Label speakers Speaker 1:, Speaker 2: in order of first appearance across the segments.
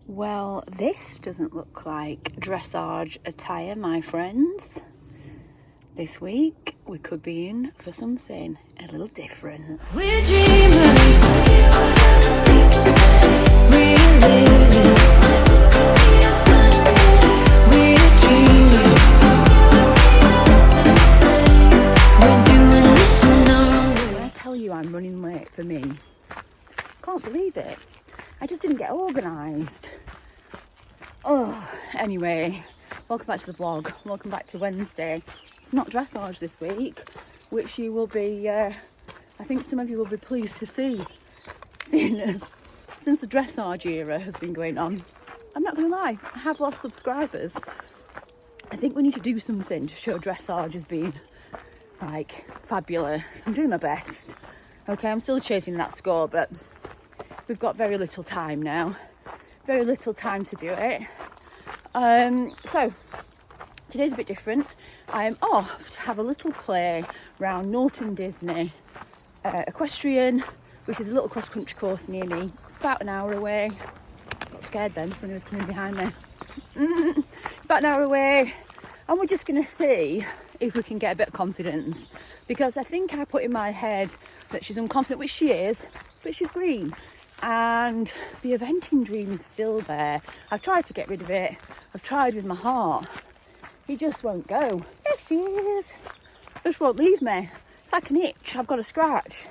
Speaker 1: Well, this doesn't look like dressage attire, my friends. This week we could be in for something a little different.
Speaker 2: We're dreamers. We're living. We're dreamers. We're doing this in our way.
Speaker 1: When I tell you I'm running late for me, can't believe it. I just didn't get organised. Oh, anyway, welcome back to the vlog. Welcome back to Wednesday. It's not dressage this week, which you will be, I think some of you will be pleased to see, seeing as since the dressage era has been going on. I'm not going to lie, I have lost subscribers. I think we need to do something to show dressage as being, like, fabulous. I'm doing my best. Okay, I'm still chasing that score, but we've got very little time now. Very little time to do it. So, today's a bit different. I am off to have a little play around Norton Disney Equestrian, which is a little cross-country course near me. It's about an hour away. Got scared then, someone was coming behind me. About an hour away. And we're just going to see if we can get a bit of confidence. Because I think I put in my head that she's unconfident, which she is, but she's green. And the eventing dream is still there. I've tried to get rid of it. I've tried with my heart. He just won't go. There she is. Just won't leave me. It's like an itch. I've got a scratch.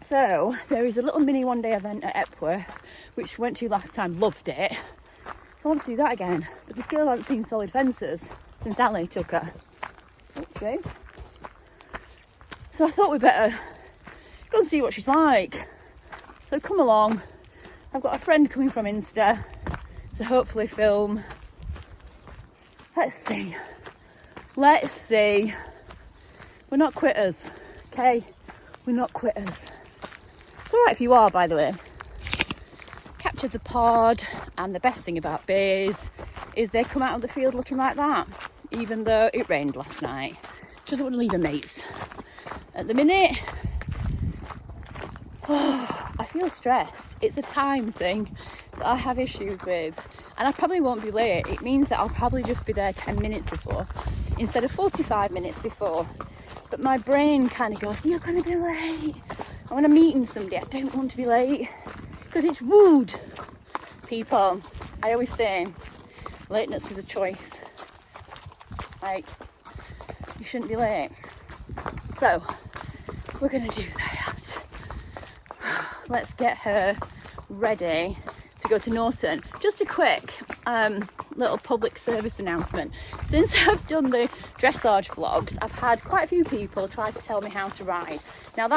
Speaker 1: So there is a little mini one-day event at Epworth, which we went to last time. Loved it. So I want to do that again. But this girl hasn't seen solid fences since Ali took her. Oopsie. So I thought we'd better go and see what she's like. So come along. I've got a friend coming from Insta to hopefully film. Let's see. Let's see. We're not quitters, okay? We're not quitters. It's all right if you are, by the way. Captured the pod, and the best thing about bays is they come out of the field looking like that, even though it rained last night. She doesn't want to leave her mates. At the minute, I feel stressed. It's a time thing that I have issues with. And I probably won't be late. It means that I'll probably just be there 10 minutes before instead of 45 minutes before. But my brain kind of goes, you're going to be late. And when I'm meeting somebody, I don't want to be late because it's rude. People, I always say, lateness is a choice. Like, you shouldn't be late. So, we're going to do that. Let's get her ready to go to Norton. Just a quick little public service announcement. Since I've done the dressage vlogs, I've had quite a few people try to tell me how to ride. Now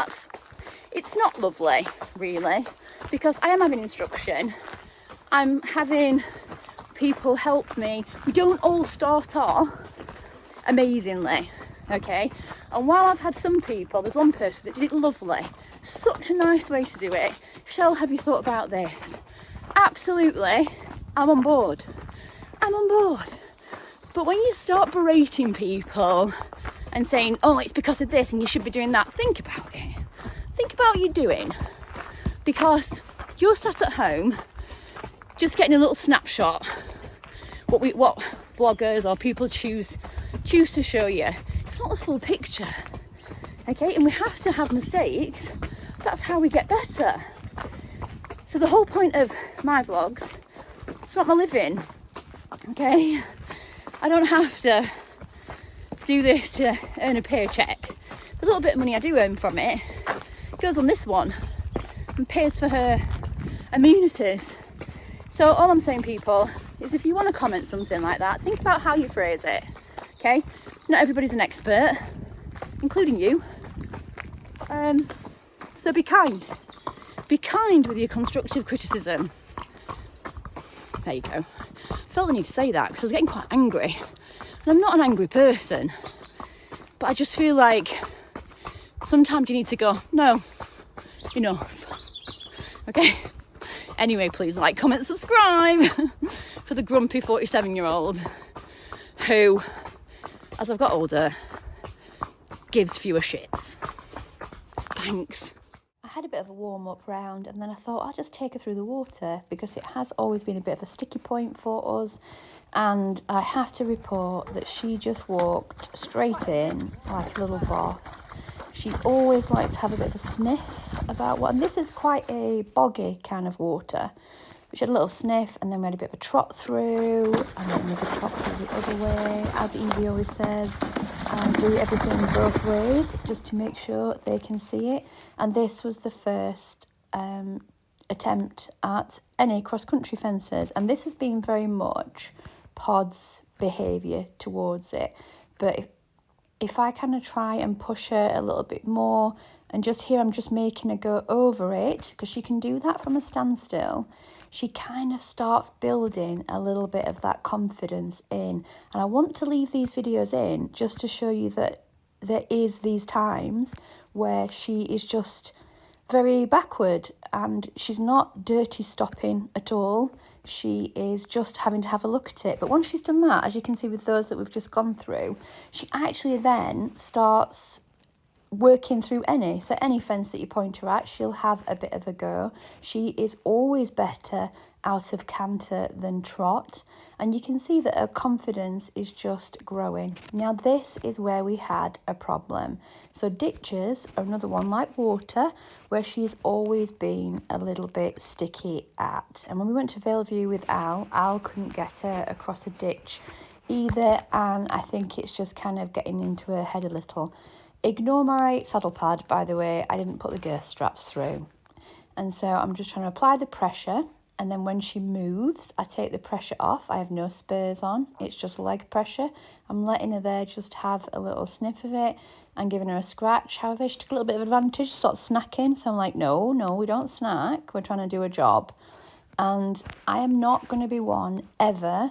Speaker 1: it's not lovely, really, because I am having instruction. I'm having people help me. We don't all start off amazingly, okay? And while I've had some people, there's one person that did it lovely. Such a nice way to do it. Shell, have you thought about this? Absolutely, I'm on board. I'm on board. But when you start berating people and saying, oh, it's because of this and you should be doing that, think about it. Think about what you're doing. Because you're sat at home just getting a little snapshot. What bloggers or people choose to show you. It's not the full picture. Okay, and we have to have mistakes. That's how we get better. So the whole point of my vlogs, it's not my living, okay? I don't have to do this to earn a paycheck. The little bit of money I do earn from it goes on this one and pays for her amenities. So all I'm saying, people, is if you want to comment something like that, think about how you phrase it, okay? Not everybody's an expert, including you. So be kind. Be kind with your constructive criticism. There you go. I felt the need to say that because I was getting quite angry. And I'm not an angry person. But I just feel like sometimes you need to go, no, enough. Okay? Anyway, please like, comment, subscribe for the grumpy 47-year-old who, as I've got older, gives fewer shits. Thanks. I had a bit of a warm-up round, and then I thought I'll just take her through the water because it has always been a bit of a sticky point for us. And I have to report that she just walked straight in like a little boss. She always likes to have a bit of a sniff about what, and this is quite a boggy kind of water. She had a little sniff, and then we had a bit of a trot through, and then another trot through the other way. As Evie always says, do everything both ways just to make sure they can see it. And this was the first attempt at any cross-country fences, and this has been very much Pod's behaviour towards it. But if I kind of try and push her a little bit more, and just here I'm just making her go over it, because she can do that from a standstill, she kind of starts building a little bit of that confidence in. And I want to leave these videos in just to show you that there is these times where she is just very backward, and she's not dirty stopping at all. She is just having to have a look at it. But once she's done that, as you can see with those that we've just gone through, she actually then starts working through any. So any fence that you point her at, she'll have a bit of a go. She is always better out of canter than trot. And you can see that her confidence is just growing. Now this is where we had a problem. So ditches are another one like water, where she's always been a little bit sticky at. And when we went to Valeview with Al couldn't get her across a ditch either. And I think it's just kind of getting into her head a little. Ignore my saddle pad, by the way. I didn't put the girth straps through. And so I'm just trying to apply the pressure. And then when she moves, I take the pressure off. I have no spurs on. It's just leg pressure. I'm letting her there just have a little sniff of it and giving her a scratch. However, she took a little bit of advantage, started snacking. So I'm like, no, we don't snack. We're trying to do a job. And I am not going to be one ever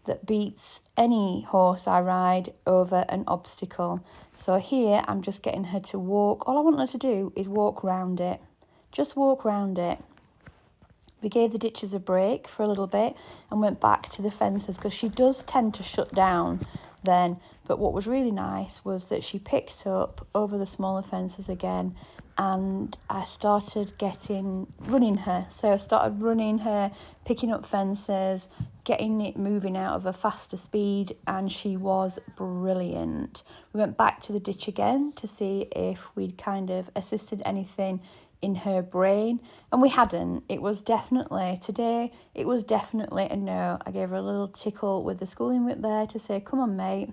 Speaker 1: that beats any horse I ride over an obstacle. So here, I'm just getting her to walk. All I want her to do is walk round it. Just walk round it. We gave the ditches a break for a little bit and went back to the fences because she does tend to shut down then. But what was really nice was that she picked up over the smaller fences again, and I started running her. So I started running her, picking up fences, getting it moving out of a faster speed, and she was brilliant. We went back to the ditch again to see if we'd kind of assisted anything in her brain, and we hadn't. It was definitely a no. I gave her a little tickle with the schooling whip there to say, come on mate,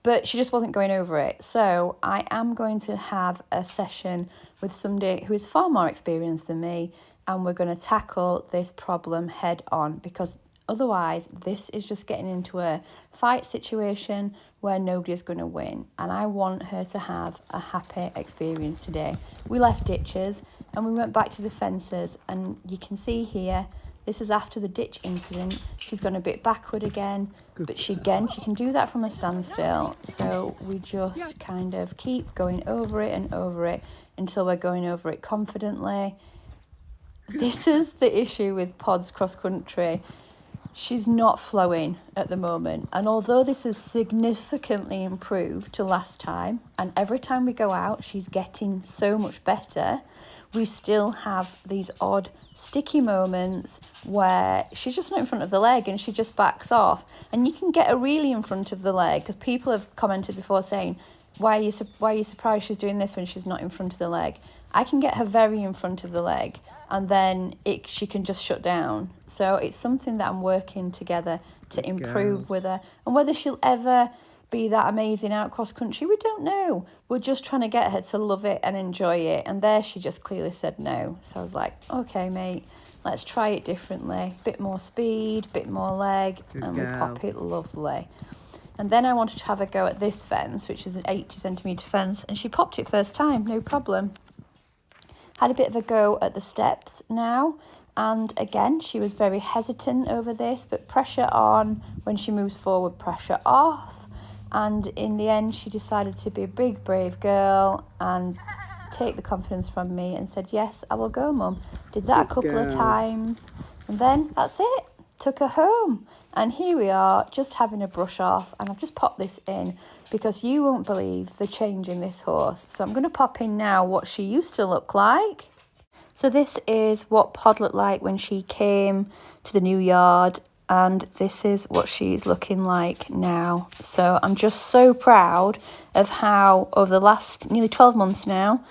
Speaker 1: but she just wasn't going over it. So I am going to have a session with somebody who is far more experienced than me, and we're going to tackle this problem head on, because otherwise this is just getting into a fight situation where nobody is going to win, and I want her to have a happy experience today. We left ditches and we went back to the fences, and you can see here, this is after the ditch incident. She's gone a bit backward again, but she can do that from a standstill. So we just kind of keep going over it and over it until we're going over it confidently. This is the issue with Pod's cross country. She's not flowing at the moment, and although this has significantly improved to last time, and every time we go out she's getting so much better, we still have these odd sticky moments where she's just not in front of the leg and she just backs off. And you can get her really in front of the leg, because people have commented before saying, why are you surprised she's doing this when she's not in front of the leg? I can get her very in front of the leg, and then she can just shut down. So it's something that I'm working together to improve with her. And whether she'll ever be that amazing out cross country, we don't know. We're just trying to get her to love it and enjoy it. And there she just clearly said no. So I was like, okay mate, let's try it differently. Bit more speed, bit more leg, and we pop it lovely. And then I wanted to have a go at this fence, which is an 80 centimetre fence, and she popped it first time, no problem. Had a bit of a go at the steps now, and again she was very hesitant over this, but pressure on when she moves forward, pressure off. And in the end she decided to be a big brave girl and take the confidence from me and said, yes, I will go mum. Did that a couple of times, and then that's it, took her home. And here we are just having a brush off, and I've just popped this in because you won't believe the change in this horse. So I'm going to pop in now what she used to look like. So this is what Pod looked like when she came to the new yard, and this is what she's looking like now. So I'm just so proud of how over the last nearly 12 months now,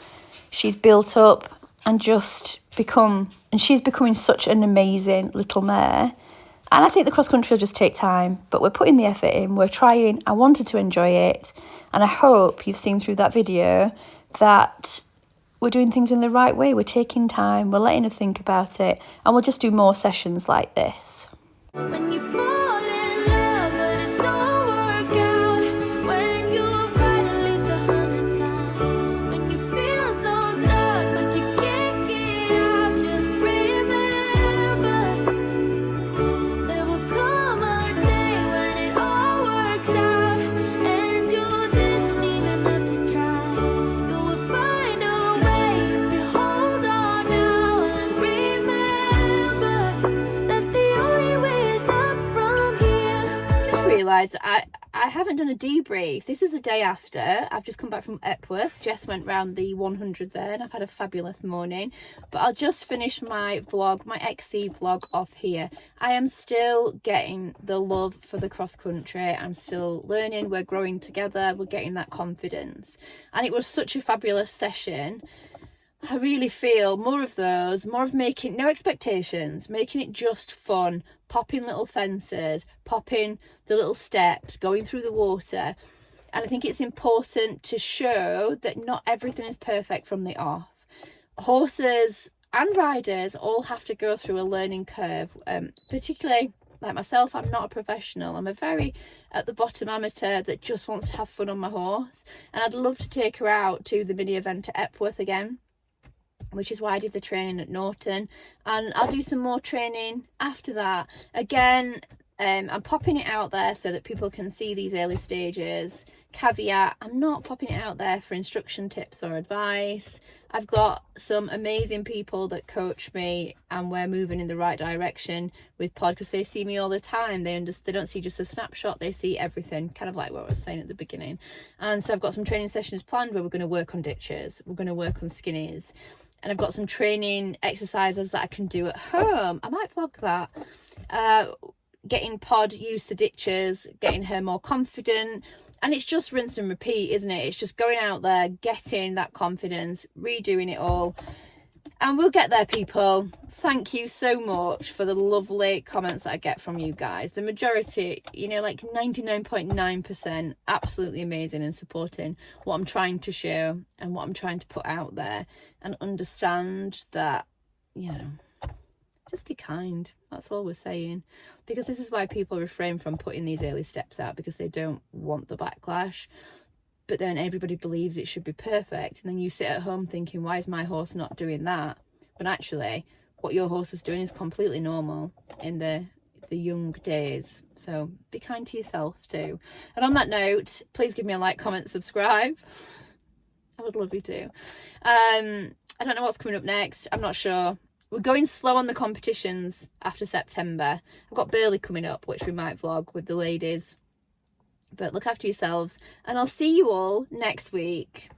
Speaker 1: she's built up and just become, and she's becoming such an amazing little mare. And I think the cross country will just take time, but we're putting the effort in, we're trying. I wanted to enjoy it, and I hope you've seen through that video that we're doing things in the right way. We're taking time, we're letting her think about it, and we'll just do more sessions like this.
Speaker 2: When you fall in love, but it don't work out. When you've cried at least 100 times. When you feel so stuck, but you can't get out. Just remember, there will come a day when it all works out, and you didn't even have to try. You will find a way if you hold on now and remember that the only way is up from here.
Speaker 1: Just realised I haven't done a debrief. This is the day after. I've just come back from Epworth. Jess went round the 100 there, and I've had a fabulous morning. But I'll just finish my vlog, my XC vlog off here. I am still getting the love for the cross country. I'm still learning. We're growing together. We're getting that confidence. And it was such a fabulous session. I really feel more of those, more of making no expectations, making it just fun, popping little fences, popping the little steps, going through the water. And I think it's important to show that not everything is perfect from the off. Horses and riders all have to go through a learning curve, particularly like myself. I'm not a professional. I'm a very at the bottom amateur that just wants to have fun on my horse. And I'd love to take her out to the mini event at Epworth again, which is why I did the training at Norton, and I'll do some more training after that. Again, I'm popping it out there so that people can see these early stages. Caveat, I'm not popping it out there for instruction tips or advice. I've got some amazing people that coach me, and we're moving in the right direction with Pod because they see me all the time. They don't see just a snapshot, they see everything, kind of like what I was saying at the beginning. And so I've got some training sessions planned where we're going to work on ditches, we're going to work on skinnies, and I've got some training exercises that I can do at home. I might vlog that. Getting Pod used to ditches, getting her more confident. And it's just rinse and repeat, isn't it? It's just going out there, getting that confidence, redoing it all. And we'll get there, people. Thank you so much for the lovely comments that I get from you guys. The majority, you know, like 99.9%, absolutely amazing and supporting what I'm trying to show and what I'm trying to put out there. And understand that, you know, just be kind. That's all we're saying. Because this is why people refrain from putting these early steps out, because they don't want the backlash. But then everybody believes it should be perfect. And then you sit at home thinking, why is my horse not doing that? But actually, what your horse is doing is completely normal in the young days. So be kind to yourself too. And on that note, please give me a like, comment, subscribe. I would love you to. I don't know what's coming up next. I'm not sure. We're going slow on the competitions after September. I've got Burley coming up, which we might vlog with the ladies. But look after yourselves, and I'll see you all next week.